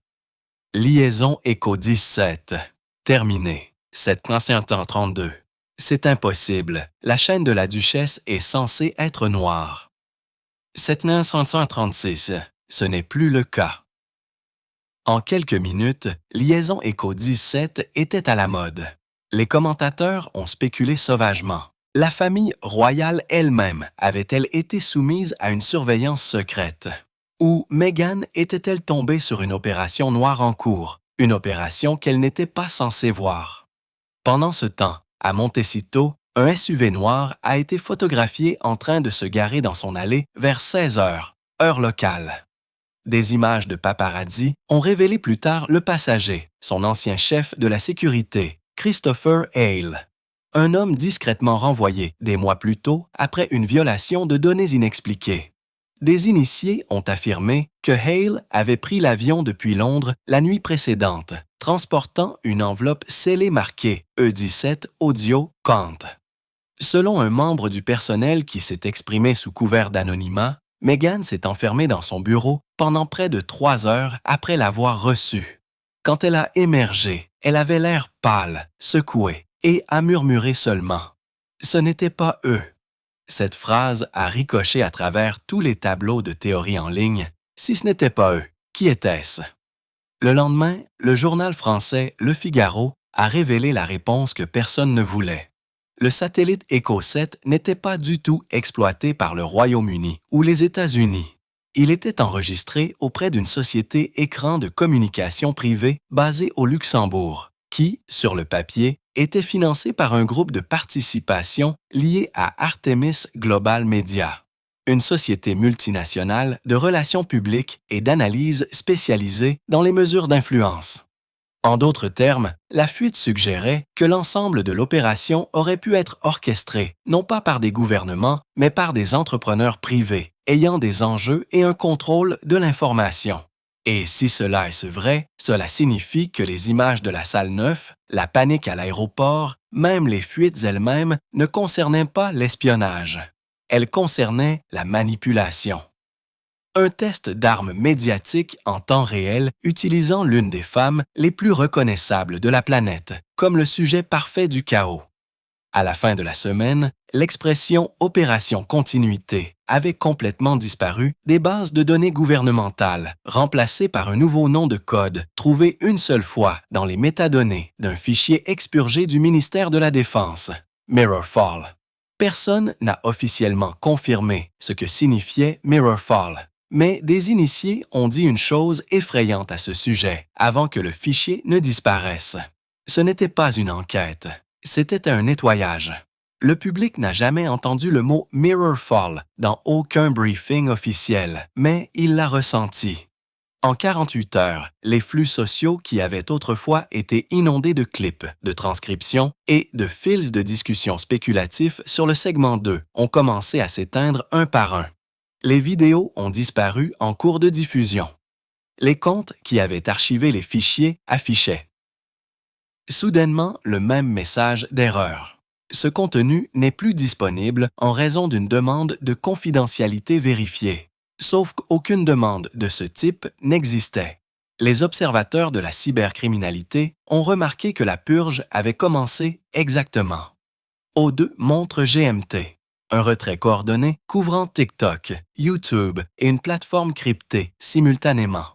Liaison Echo 17. Terminé. 732. C'est impossible. La chaîne de la duchesse est censée être noire. 7936. Ce n'est plus le cas. En quelques minutes, Liaison Echo 17 était à la mode. Les commentateurs ont spéculé sauvagement. La famille royale elle-même avait-elle été soumise à une surveillance secrète? Ou Meghan était-elle tombée sur une opération noire en cours, une opération qu'elle n'était pas censée voir? Pendant ce temps, à Montecito, un SUV noir a été photographié en train de se garer dans son allée vers 16 heures, heure locale. Des images de paparazzi ont révélé plus tard le passager, son ancien chef de la sécurité, Christopher Hale. Un homme discrètement renvoyé des mois plus tôt après une violation de données inexpliquées. Des initiés ont affirmé que Hale avait pris l'avion depuis Londres la nuit précédente, transportant une enveloppe scellée marquée E17 Audio Quant. Selon un membre du personnel qui s'est exprimé sous couvert d'anonymat, Meghan s'est enfermée dans son bureau pendant près de 3 heures après l'avoir reçu. Quand elle a émergé, elle avait l'air pâle, secouée, et a murmuré seulement. Ce n'était pas eux. Cette phrase a ricoché à travers tous les tableaux de théorie en ligne. Si ce n'était pas eux, qui était-ce? Le lendemain, le journal français Le Figaro a révélé la réponse que personne ne voulait. Le satellite EchoSat n'était pas du tout exploité par le Royaume-Uni ou les États-Unis. Il était enregistré auprès d'une société écran de communication privée basée au Luxembourg, qui, sur le papier, était financée par un groupe de participation lié à Artemis Global Media, une société multinationale de relations publiques et d'analyse spécialisée dans les mesures d'influence. En d'autres termes, la fuite suggérait que l'ensemble de l'opération aurait pu être orchestré, non pas par des gouvernements, mais par des entrepreneurs privés, ayant des enjeux et un contrôle de l'information. Et si cela est vrai, cela signifie que les images de la salle 9, la panique à l'aéroport, même les fuites elles-mêmes ne concernaient pas l'espionnage. Elles concernaient la manipulation. Un test d'armes médiatiques en temps réel utilisant l'une des femmes les plus reconnaissables de la planète, comme le sujet parfait du chaos. À la fin de la semaine, l'expression « opération continuité » avait complètement disparu des bases de données gouvernementales, remplacée par un nouveau nom de code trouvé une seule fois dans les métadonnées d'un fichier expurgé du ministère de la Défense, Mirrorfall. Personne n'a officiellement confirmé ce que signifiait Mirrorfall. Mais des initiés ont dit une chose effrayante à ce sujet avant que le fichier ne disparaisse. Ce n'était pas une enquête, c'était un nettoyage. Le public n'a jamais entendu le mot Mirrorfall dans aucun briefing officiel, mais il l'a ressenti. En 48 heures, les flux sociaux qui avaient autrefois été inondés de clips, de transcriptions et de fils de discussions spéculatifs sur le segment 2 ont commencé à s'éteindre un par un. Les vidéos ont disparu en cours de diffusion. Les comptes qui avaient archivé les fichiers affichaient soudainement le même message d'erreur. Ce contenu n'est plus disponible en raison d'une demande de confidentialité vérifiée, sauf qu'aucune demande de ce type n'existait. Les observateurs de la cybercriminalité ont remarqué que la purge avait commencé exactement aux 2 montres GMT. Un retrait coordonné couvrant TikTok, YouTube et une plateforme cryptée simultanément.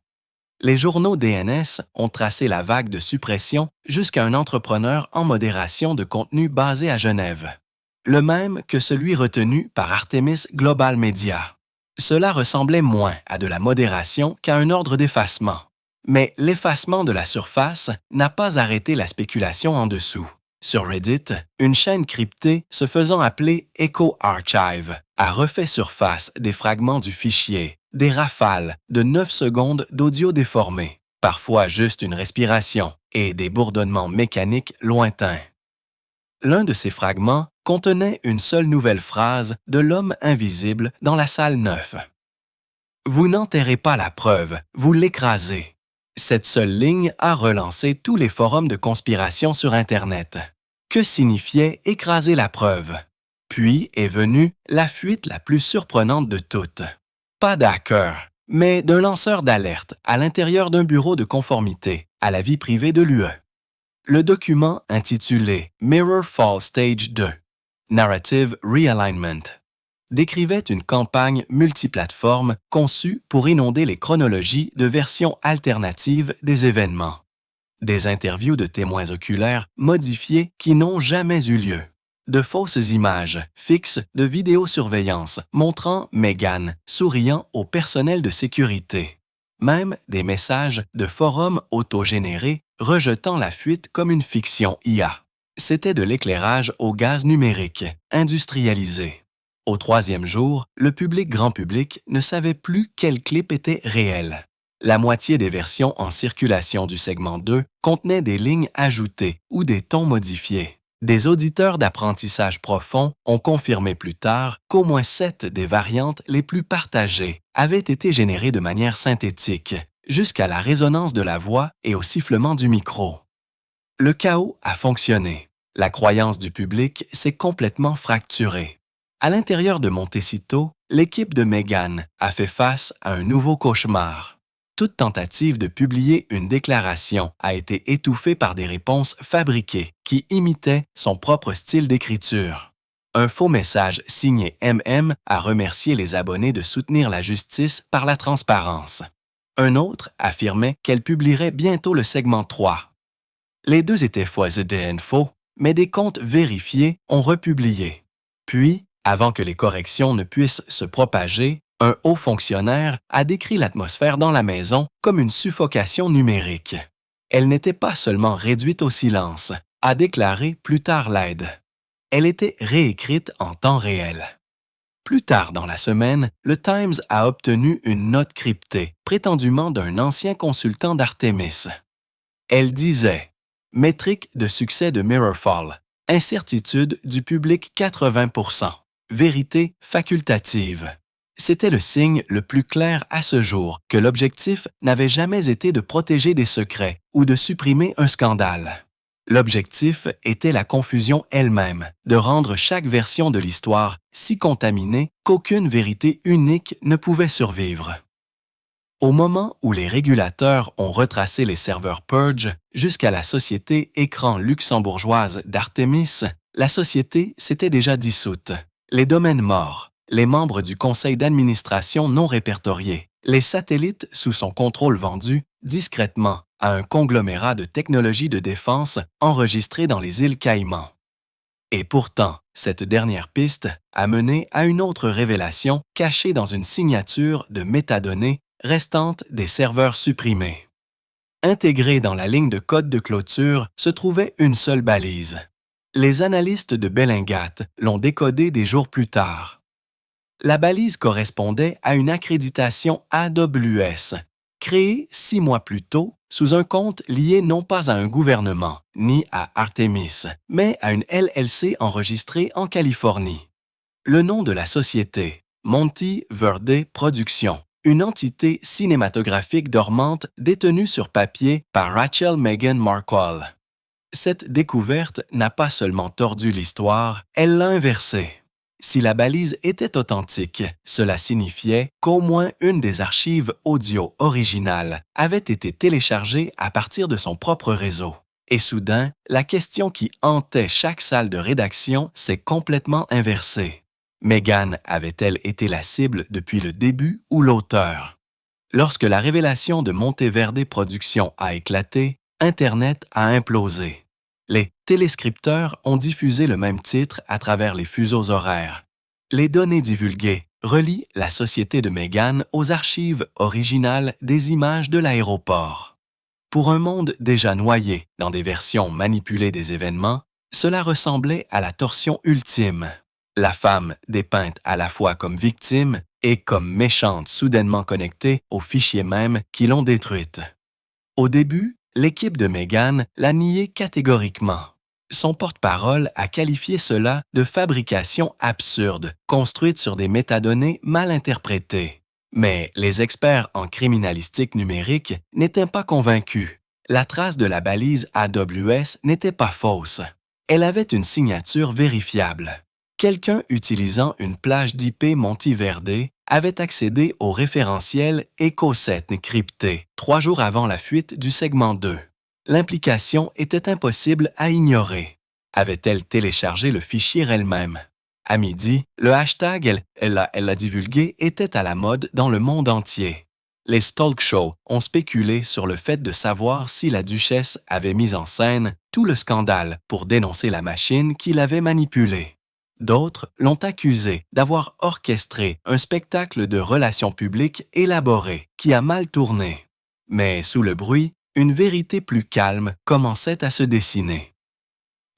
Les journaux DNS ont tracé la vague de suppression jusqu'à un entrepreneur en modération de contenu basé à Genève, le même que celui retenu par Artemis Global Media. Cela ressemblait moins à de la modération qu'à un ordre d'effacement. Mais l'effacement de la surface n'a pas arrêté la spéculation en dessous. Sur Reddit, une chaîne cryptée se faisant appeler Echo Archive a refait surface des fragments du fichier, des rafales de 9 secondes d'audio déformé, parfois juste une respiration, et des bourdonnements mécaniques lointains. L'un de ces fragments contenait une seule nouvelle phrase de l'homme invisible dans la salle 9. « Vous n'enterrez pas la preuve, vous l'écrasez. » Cette seule ligne a relancé tous les forums de conspiration sur Internet. Que signifiait écraser la preuve? Puis est venue la fuite la plus surprenante de toutes. Pas d'hacker, mais d'un lanceur d'alerte à l'intérieur d'un bureau de conformité à la vie privée de l'UE. Le document intitulé Mirrorfall Stage 2, Narrative Realignment, décrivait une campagne multiplateforme conçue pour inonder les chronologies de versions alternatives des événements. Des interviews de témoins oculaires modifiés qui n'ont jamais eu lieu. De fausses images fixes de vidéosurveillance montrant Meghan souriant au personnel de sécurité. Même des messages de forums autogénérés rejetant la fuite comme une fiction IA. C'était de l'éclairage au gaz numérique, industrialisé. Au 3e jour, le public grand public ne savait plus quel clip était réel. La moitié des versions en circulation du segment 2 contenaient des lignes ajoutées ou des tons modifiés. Des auditeurs d'apprentissage profond ont confirmé plus tard qu'au moins 7 des variantes les plus partagées avaient été générées de manière synthétique, jusqu'à la résonance de la voix et au sifflement du micro. Le chaos a fonctionné. La croyance du public s'est complètement fracturée. À l'intérieur de Montecito, l'équipe de Meghan a fait face à un nouveau cauchemar. Toute tentative de publier une déclaration a été étouffée par des réponses fabriquées qui imitaient son propre style d'écriture. Un faux message signé MM a remercié les abonnés de soutenir la justice par la transparence. Un autre affirmait qu'elle publierait bientôt le segment 3. Les deux étaient faussés faux, mais des comptes vérifiés ont republié. Puis, avant que les corrections ne puissent se propager, Un haut fonctionnaire a décrit l'atmosphère dans la maison comme une suffocation numérique. Elle n'était pas seulement réduite au silence, a déclaré plus tard l'aide. Elle était réécrite en temps réel. Plus tard dans la semaine, le Times a obtenu une note cryptée, prétendument d'un ancien consultant d'Artemis. Elle disait « Métrique de succès de Mirrorfall. Incertitude du public 80%. Vérité facultative. » C'était le signe le plus clair à ce jour que l'objectif n'avait jamais été de protéger des secrets ou de supprimer un scandale. L'objectif était la confusion elle-même, de rendre chaque version de l'histoire si contaminée qu'aucune vérité unique ne pouvait survivre. Au moment où les régulateurs ont retracé les serveurs Purge jusqu'à la société écran luxembourgeoise d'Artemis, la société s'était déjà dissoute. Les domaines morts, les membres du conseil d'administration non répertoriés, les satellites sous son contrôle vendus discrètement à un conglomérat de technologies de défense enregistré dans les îles Caïmans. Et pourtant, cette dernière piste a mené à une autre révélation cachée dans une signature de métadonnées restantes des serveurs supprimés. Intégrée dans la ligne de code de clôture se trouvait une seule balise. Les analystes de Bellingcat l'ont décodée des jours plus tard. La balise correspondait à une accréditation AWS, créée 6 mois plus tôt sous un compte lié non pas à un gouvernement, ni à Artemis, mais à une LLC enregistrée en Californie. Le nom de la société, Monty Verde Productions, une entité cinématographique dormante détenue sur papier par Rachel Megan Marquardt. Cette découverte n'a pas seulement tordu l'histoire, elle l'a inversée. Si la balise était authentique, cela signifiait qu'au moins une des archives audio originales avait été téléchargée à partir de son propre réseau. Et soudain, la question qui hantait chaque salle de rédaction s'est complètement inversée. Megan avait-elle été la cible depuis le début ou l'auteur? Lorsque la révélation de Monteverde Productions a éclaté, Internet a implosé. Les téléscripteurs ont diffusé le même titre à travers les fuseaux horaires. Les données divulguées relient la société de Megan aux archives originales des images de l'aéroport. Pour un monde déjà noyé dans des versions manipulées des événements, cela ressemblait à la torsion ultime. La femme dépeinte à la fois comme victime et comme méchante soudainement connectée aux fichiers mêmes qui l'ont détruite. Au début, l'équipe de Megan l'a nié catégoriquement. Son porte-parole a qualifié cela de fabrication absurde, construite sur des métadonnées mal interprétées. Mais les experts en criminalistique numérique n'étaient pas convaincus. La trace de la balise AWS n'était pas fausse. Elle avait une signature vérifiable. Quelqu'un utilisant une plage d'IP Montiverde avait accédé au référentiel EcoSet crypté 3 jours avant la fuite du segment 2. L'implication était impossible à ignorer. Avait-elle téléchargé le fichier elle-même? À midi, le hashtag elle l'a divulgué était à la mode dans le monde entier. Les talk shows ont spéculé sur le fait de savoir si la duchesse avait mis en scène tout le scandale pour dénoncer la machine qui l'avait manipulée. D'autres l'ont accusé d'avoir orchestré un spectacle de relations publiques élaboré qui a mal tourné. Mais sous le bruit, une vérité plus calme commençait à se dessiner.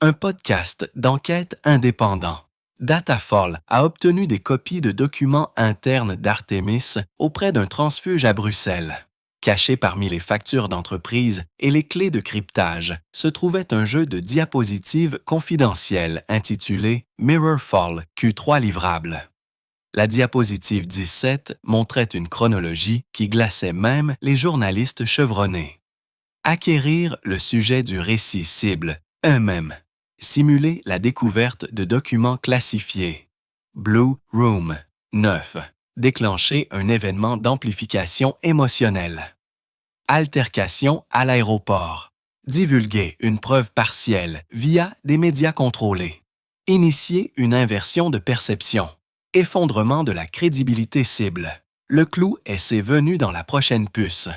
Un podcast d'enquête indépendant, Datafall, a obtenu des copies de documents internes d'Artemis auprès d'un transfuge à Bruxelles. Caché parmi les factures d'entreprise et les clés de cryptage se trouvait un jeu de diapositives confidentielles intitulé Mirrorfall Q3 livrable. La diapositive 17 montrait une chronologie qui glaçait même les journalistes chevronnés. Acquérir le sujet du récit cible, eux-mêmes. Simuler la découverte de documents classifiés. Blue Room 9. Déclencher un événement d'amplification émotionnelle. Altercation à l'aéroport. Divulguer une preuve partielle via des médias contrôlés. Initier une inversion de perception. Effondrement de la crédibilité cible. Le clou est c'est venu dans la prochaine puce.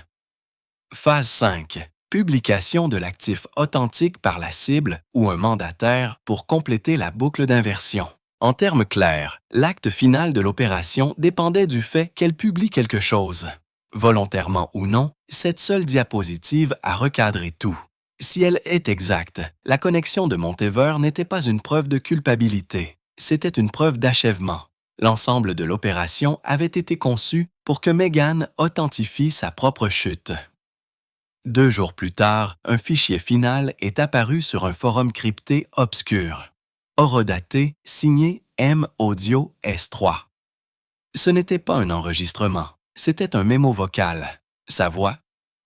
Phase 5. Publication de l'actif authentique par la cible ou un mandataire pour compléter la boucle d'inversion. En termes clairs, l'acte final de l'opération dépendait du fait qu'elle publie quelque chose. Volontairement ou non, cette seule diapositive a recadré tout. Si elle est exacte, la connexion de Montever n'était pas une preuve de culpabilité, c'était une preuve d'achèvement. L'ensemble de l'opération avait été conçu pour que Meghan authentifie sa propre chute. 2 jours plus tard, un fichier final est apparu sur un forum crypté obscur. Horodaté, signé M. Audio S3. Ce n'était pas un enregistrement, c'était un mémo vocal. Sa voix,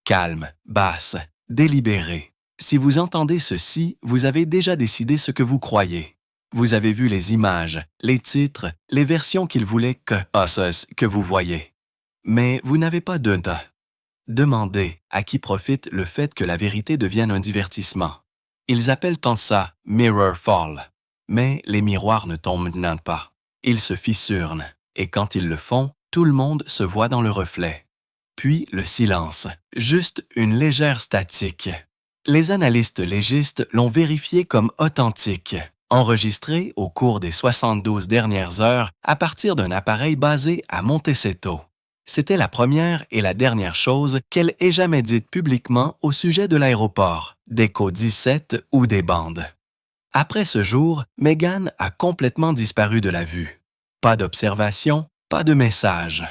calme, basse, délibérée. Si vous entendez ceci, vous avez déjà décidé ce que vous croyez. Vous avez vu les images, les titres, les versions qu'il voulait que vous voyez. Mais vous n'avez pas de temps. Demandez à qui profite le fait que la vérité devienne un divertissement. Ils appellent tant ça « mirror fall ». Mais les miroirs ne tombent pas. Ils se fissurent, et quand ils le font, tout le monde se voit dans le reflet. Puis le silence, juste une légère statique. Les analystes légistes l'ont vérifié comme authentique, enregistré au cours des 72 dernières heures à partir d'un appareil basé à Montecito. C'était la première et la dernière chose qu'elle ait jamais dite publiquement au sujet de l'aéroport, d'Echo 17 ou des bandes. Après ce jour, Meghan a complètement disparu de la vue. Pas d'observation, pas de message.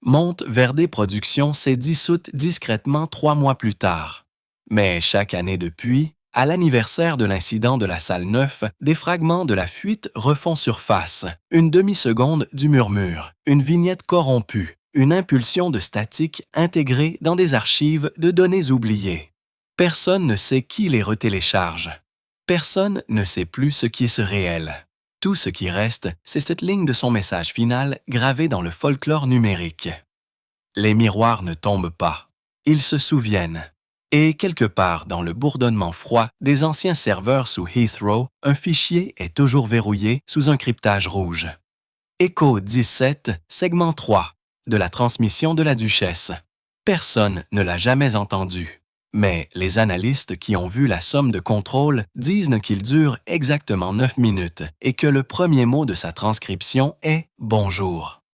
Monteverdi Productions s'est dissoute discrètement 3 mois plus tard. Mais chaque année depuis, à l'anniversaire de l'incident de la salle 9, des fragments de la fuite refont surface, une demi-seconde du murmure, une vignette corrompue, une impulsion de statique intégrée dans des archives de données oubliées. Personne ne sait qui les retélécharge. Personne ne sait plus ce qui est réel. Tout ce qui reste, c'est cette ligne de son message final gravée dans le folklore numérique. Les miroirs ne tombent pas. Ils se souviennent. Et quelque part dans le bourdonnement froid des anciens serveurs sous Heathrow, un fichier est toujours verrouillé sous un cryptage rouge. Echo 17, segment 3, de la transmission de la duchesse. Personne ne l'a jamais entendu. Mais les analystes qui ont vu la somme de contrôle disent qu'il dure exactement 9 minutes et que le premier mot de sa transcription est « bonjour ».